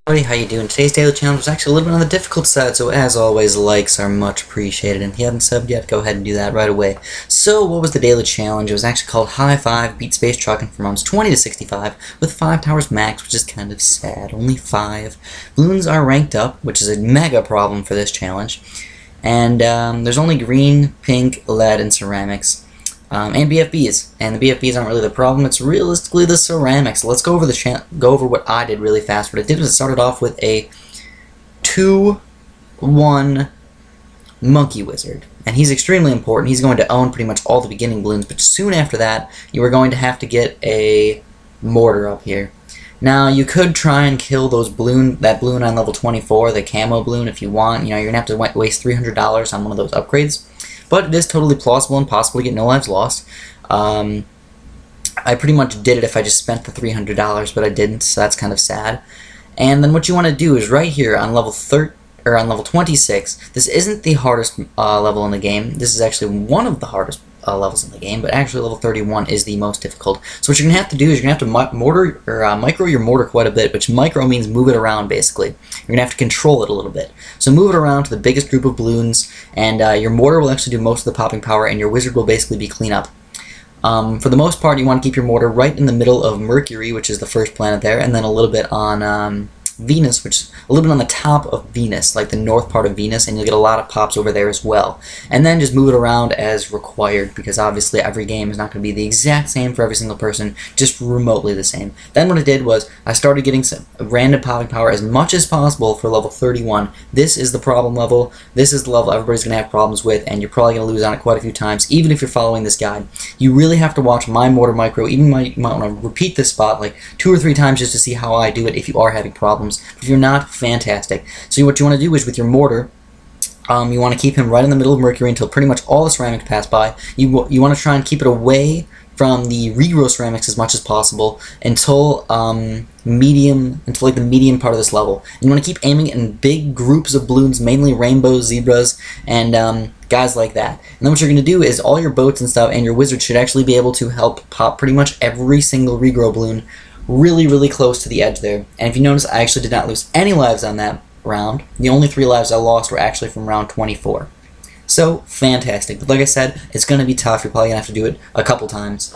Hey, how you doing? Today's daily challenge was actually a little bit on the difficult side, so as always, likes are much appreciated. And if you haven't subbed yet, go ahead and do that right away. So, what was the daily challenge? It was actually called High 5 Beat Space Trucking from rounds 20 to 65 with 5 towers max, which is kind of sad. Only 5. Balloons are ranked up, which is a mega problem for this challenge. And there's only green, pink, lead, and ceramics. And BFBs, and the BFBs aren't really the problem. It's realistically the ceramics. So let's go over what I did really fast. What I did was I started off with a 2-1 monkey wizard, and he's extremely important. He's going to own pretty much all the beginning balloons. But soon after that, you are going to have to get a mortar up here. Now you could try and kill that balloon on level 24, the camo balloon, if you want. You know, you're gonna have to waste $300 on one of those upgrades. But it is totally plausible and possible to get no lives lost. I pretty much did it if I just spent the $300, but I didn't, so that's kind of sad. And then what you want to do is right here on level 26. This isn't the hardest level in the game. This is actually one of the hardest levels in the game, but actually level 31 is the most difficult. So what you're gonna have to do is you're gonna have to micro your mortar quite a bit, which micro means move it around basically. You're gonna have to control it a little bit. So move it around to the biggest group of balloons, and your mortar will actually do most of the popping power, and your wizard will basically be cleanup. For the most part, you want to keep your mortar right in the middle of Mercury, which is the first planet there, and then a little bit on Venus, which is a little bit on the top of Venus, like the north part of Venus, and you'll get a lot of pops over there as well. And then just move it around as required, because obviously every game is not going to be the exact same for every single person, just remotely the same. Then what I did was I started getting some random popping power as much as possible for level 31. This is the problem level. This is the level everybody's going to have problems with, and you're probably going to lose on it quite a few times, even if you're following this guide. You really have to watch my mortar micro. Even you might want to repeat this spot like 2 or 3 times just to see how I do it if you are having problems. If you're not, fantastic. So what you want to do is with your mortar, you want to keep him right in the middle of Mercury until pretty much all the ceramics pass by. You want to try and keep it away from the regrow ceramics as much as possible until like the medium part of this level. And you want to keep aiming in big groups of balloons, mainly rainbows, zebras, and guys like that. And then what you're going to do is all your boats and stuff and your wizard should actually be able to help pop pretty much every single regrow balloon really close to the edge there. And if you notice, I actually did not lose any lives on that round. The only 3 lives I lost were actually from round 24. So, fantastic. But like I said, it's going to be tough. You're probably going to have to do it a couple times.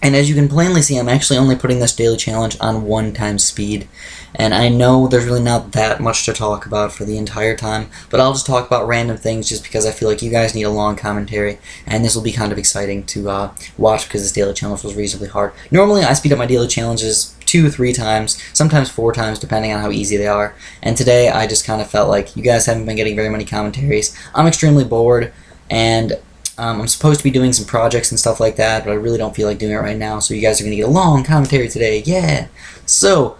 And as you can plainly see, I'm actually only putting this daily challenge on 1 times speed. And I know there's really not that much to talk about for the entire time, but I'll just talk about random things just because I feel like you guys need a long commentary, and this will be kind of exciting to watch because this daily challenge was reasonably hard. Normally, I speed up my daily challenges 2 or 3 times, sometimes 4 times, depending on how easy they are. And today, I just kind of felt like you guys haven't been getting very many commentaries. I'm extremely bored, and I'm supposed to be doing some projects and stuff like that, but I really don't feel like doing it right now, so you guys are going to get a long commentary today, yeah! So,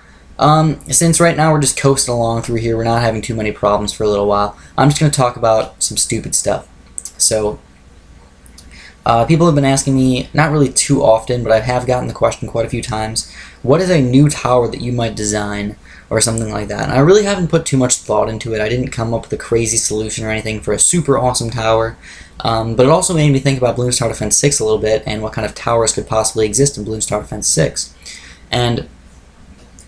since right now we're just coasting along through here, we're not having too many problems for a little while, I'm just going to talk about some stupid stuff. So, people have been asking me, not really too often, but I have gotten the question quite a few times, what is a new tower that you might design, or something like that? And I really haven't put too much thought into it. I didn't come up with a crazy solution or anything for a super awesome tower, but it also made me think about Balloon Star Defense 6 a little bit, and what kind of towers could possibly exist in Balloon Star Defense 6. And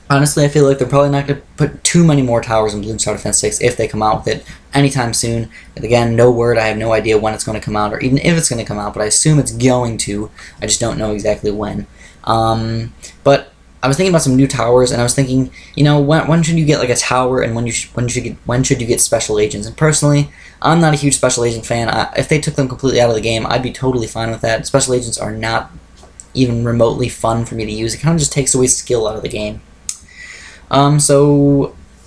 honestly, I feel like they're probably not going to put too many more towers in Balloon Star Defense 6 if they come out with it anytime soon. And again, no word, I have no idea when it's going to come out, or even if it's going to come out, but I assume it's going to. I just don't know exactly when. But I was thinking about some new towers, and I was thinking, you know, when should you get like a tower, and when should you get special agents? And personally, I'm not a huge special agent fan. If they took them completely out of the game, I'd be totally fine with that. Special agents are not even remotely fun for me to use. It kind of just takes away skill out of the game. If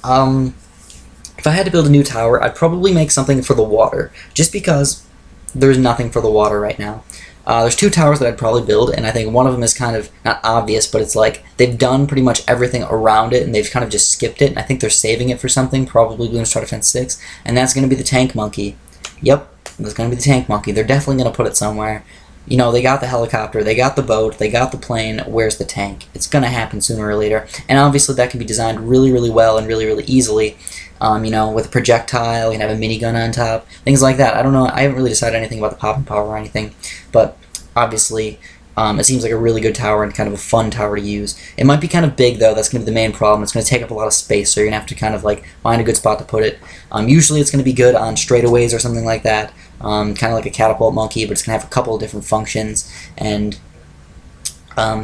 I had to build a new tower, I'd probably make something for the water, just because there's nothing for the water right now. There's 2 towers that I'd probably build, and I think one of them is kind of, not obvious, but it's like, they've done pretty much everything around it, and they've kind of just skipped it, and I think they're saving it for something, probably Balloon Star Defense 6, and that's going to be the tank monkey. Yep, that's going to be the tank monkey. They're definitely going to put it somewhere. You know, they got the helicopter, they got the boat, they got the plane, where's the tank? It's going to happen sooner or later, and obviously that can be designed really well and really easily. You know, with a projectile, you can have a minigun on top, things like that. I don't know, I haven't really decided anything about the popping power or anything, but obviously It seems like a really good tower and kind of a fun tower to use. It might be kind of big, though. That's going to be the main problem. It's going to take up a lot of space, so you're going to have to kind of like find a good spot to put it. Usually it's going to be good on straightaways or something like that, kind of like a catapult monkey, but it's going to have a couple of different functions and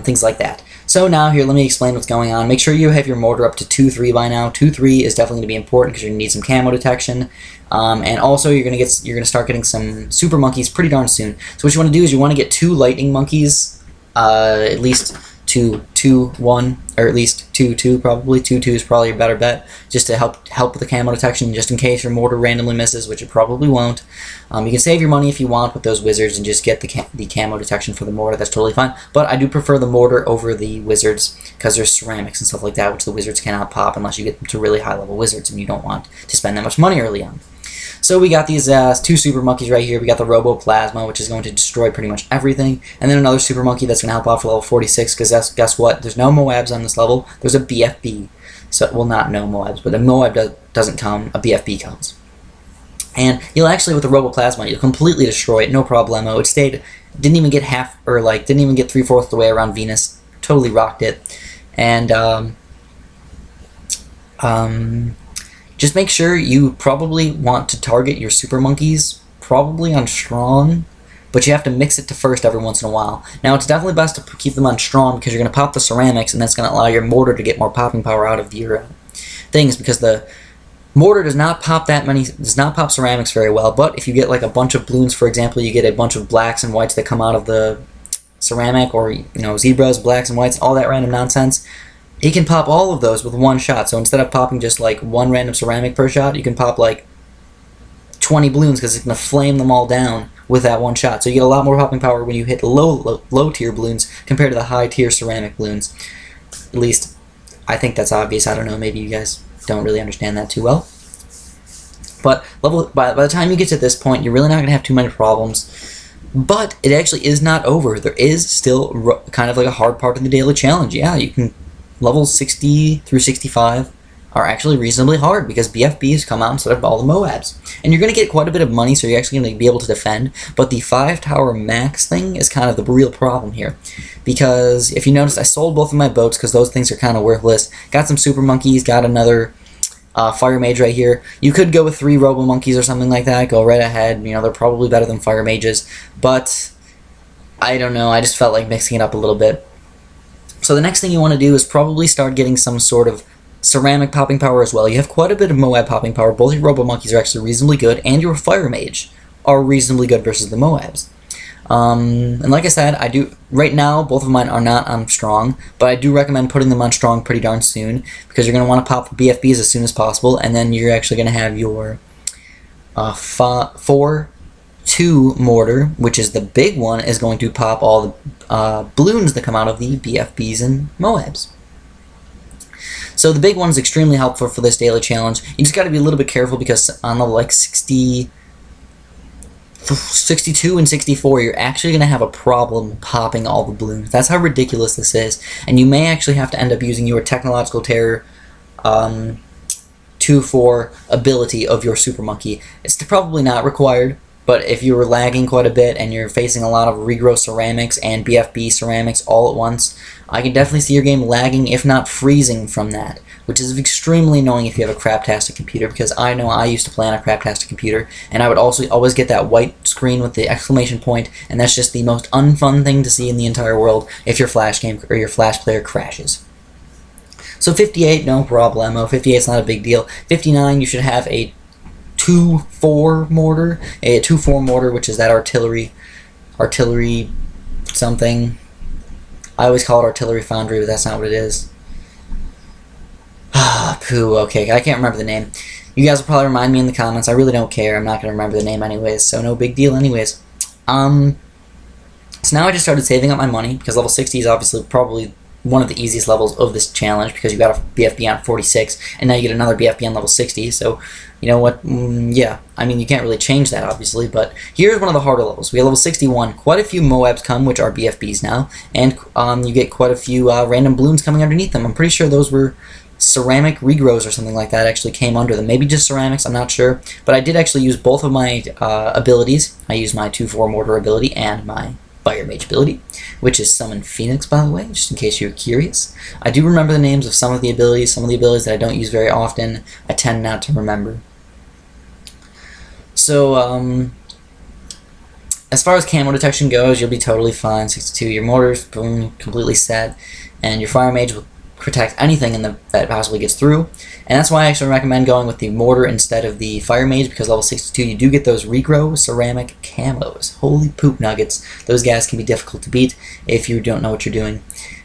things like that. So now here, let me explain what's going on. Make sure you have your mortar up to 2-3 by now. 2-3 is definitely going to be important because you're going to need some camo detection. And also you're going to start getting some super monkeys pretty darn soon. So what you want to do is you want to get 2 lightning monkeys, at least 2-1, or at least 2-2 probably. 2-2 is probably a better bet, just to help with the camo detection, just in case your mortar randomly misses, which it probably won't. You can save your money if you want with those wizards and just get the camo detection for the mortar. That's totally fine. But I do prefer the mortar over the wizards because there's ceramics and stuff like that, which the wizards cannot pop unless you get to really high level wizards, and you don't want to spend that much money early on. So we got these 2 super monkeys right here. We got the Robo Plasma, which is going to destroy pretty much everything. And then another super monkey that's going to help out for level 46, because guess what? There's no Moabs on this level. There's a BFB. So, well, not no Moabs, but a Moab doesn't come. A BFB comes. And you'll actually, with the Robo Plasma, you'll completely destroy it. No problemo. It didn't even get half, or like, didn't even get 3/4 the way around Venus. Totally rocked it. And, just make sure you probably want to target your super monkeys probably on strong, but you have to mix it to first every once in a while. Now, it's definitely best to keep them on strong because you're going to pop the ceramics, and that's going to allow your mortar to get more popping power out of your things, because the mortar does not pop ceramics very well. But if you get like a bunch of balloons, for example, you get a bunch of blacks and whites that come out of the ceramic, or zebras, blacks and whites, all that random nonsense. He can pop all of those with one shot. So instead of popping just like 1 random ceramic per shot, you can pop like 20 balloons because it's going to flame them all down with that one shot. So you get a lot more popping power when you hit low tier balloons compared to the high tier ceramic balloons. At least I think that's obvious. I don't know, maybe you guys don't really understand that too well. But by the time you get to this point, you're really not going to have too many problems. But it actually is not over. There is still kind of like a hard part of the daily challenge. Yeah, you can... Levels 60 through 65 are actually reasonably hard because BFBs come out instead of all the Moabs. And you're going to get quite a bit of money, so you're actually going to be able to defend. But the 5-tower max thing is kind of the real problem here. Because if you notice, I sold both of my boats because those things are kind of worthless. Got some super monkeys, got another fire mage right here. You could go with 3 robo monkeys or something like that. Go right ahead. They're probably better than fire mages. But I don't know. I just felt like mixing it up a little bit. So the next thing you want to do is probably start getting some sort of ceramic popping power as well. You have quite a bit of Moab popping power. Both your Robo Monkeys are actually reasonably good, and your Fire Mage are reasonably good versus the Moabs. And like I said, right now, both of mine are not on strong, but I do recommend putting them on strong pretty darn soon, because you're going to want to pop the BFBs as soon as possible, and then you're actually going to have your 4-2 mortar, which is the big one, is going to pop all the balloons that come out of the BFBs and Moabs. So the big one is extremely helpful for this daily challenge. You just got to be a little bit careful because on level like 62 and 64, you're actually going to have a problem popping all the balloons. That's how ridiculous this is. And you may actually have to end up using your Technological Terror 2-4 ability of your Super Monkey. It's probably not required, but if you were lagging quite a bit and you're facing a lot of regrow ceramics and BFB ceramics all at once, I can definitely see your game lagging, if not freezing from that, which is extremely annoying if you have a craptastic computer, because I know I used to play on a craptastic computer, and I would also always get that white screen with the exclamation point, and that's just the most unfun thing to see in the entire world if your Flash game or your Flash player crashes. So 58, no problemo. 58 is not a big deal. 59, you should have a 2-4 mortar, which is that artillery something. I always call it artillery foundry, but that's not what it is. Pooh, okay, I can't remember the name. You guys will probably remind me in the comments. I really don't care. I'm not going to remember the name anyways, so no big deal anyways. So now I just started saving up my money, because level 60 is obviously probably one of the easiest levels of this challenge, because you got a BFB on 46, and now you get another BFB on level 60, so, you know what, yeah, I mean, you can't really change that, obviously, but here's one of the harder levels. We have level 61, quite a few Moabs come, which are BFBs now, and you get quite a few random balloons coming underneath them. I'm pretty sure those were ceramic regrows or something like that actually came under them. Maybe just ceramics, I'm not sure, but I did actually use both of my abilities. I used my 2-4 mortar ability and my Fire Mage ability, which is Summon Phoenix, by the way, just in case you're curious. I do remember the names of some of the abilities that I don't use very often, I tend not to remember. So, as far as camo detection goes, you'll be totally fine. 62, your mortars, boom, completely set, and your Fire Mage will protect anything that possibly gets through. And that's why I actually recommend going with the mortar instead of the Fire Mage, because level 62 you do get those regrow ceramic camos. Holy poop nuggets. Those guys can be difficult to beat if you don't know what you're doing.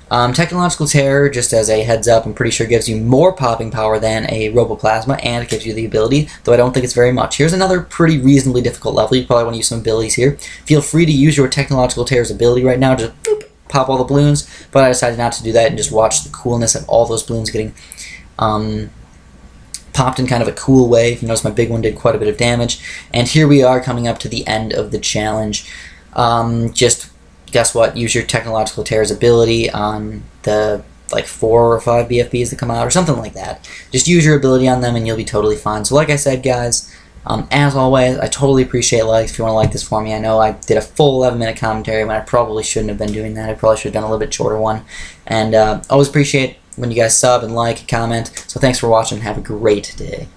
Technological Terror, just as a heads up, I'm pretty sure gives you more popping power than a Roboplasma, and it gives you the ability, though I don't think it's very much. Here's another pretty reasonably difficult level. You probably want to use some abilities here. Feel free to use your Technological Terror's ability right now, just boop, pop all the balloons, but I decided not to do that and just watch the coolness of all those balloons getting popped in kind of a cool way. If you notice, my big one did quite a bit of damage. And here we are coming up to the end of the challenge. Just guess what? Use your Technological Terror's ability on the like 4 or 5 BFBs that come out or something like that. Just use your ability on them and you'll be totally fine. So like I said, guys, as always, I totally appreciate likes. If you want to like this for me, I know I did a full 11-minute commentary when I probably shouldn't have been doing that. I probably should have done a little bit shorter one. And always appreciate when you guys sub and like, comment. So thanks for watching. Have a great day.